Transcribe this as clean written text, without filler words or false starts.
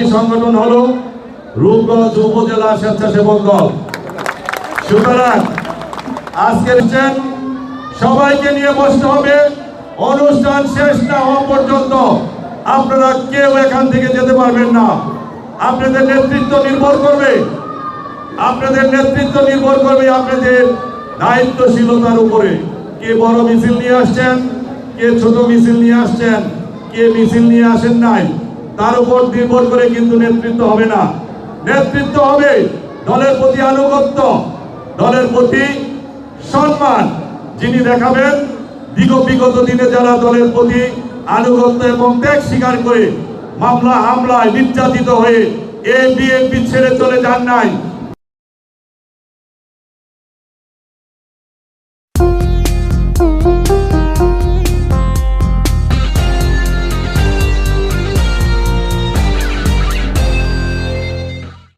ইসলামী সংগঠন হলো রূপগঞ্জ উপজেলা স্বেচ্ছাসেবক দল। সুতরাং আজকে সবাইকে নিয়ে বসতে হবে। অনুষ্ঠান শেষ না হওয়া পর্যন্ত আপনারা কেউ এখান থেকে যেতে পারবেন না। আপনাদের নেতৃত্ব নির্ভর করবে আপনাদের দায়িত্বশীলতার উপরে। কে বড় মিছিল নিয়ে আসছেন, কে ছোট মিছিল নিয়ে আসছেন, কে মিছিল নিয়ে আসেন নাই, তার উপর নির্ভর করে কিন্তু নেতৃত্ব হবে না। নেতৃত্ব হবে দলের প্রতি আনুগত্য, দলের প্রতি সম্মান। যিনি দেখাবেন বিগত দিনে যারা দলের প্রতি আনুগত্য এবং ত্যাগ স্বীকার করে মামলা হামলায় নির্যাতিত হয়ে বিএনপি ছেড়ে চলে যান নাই,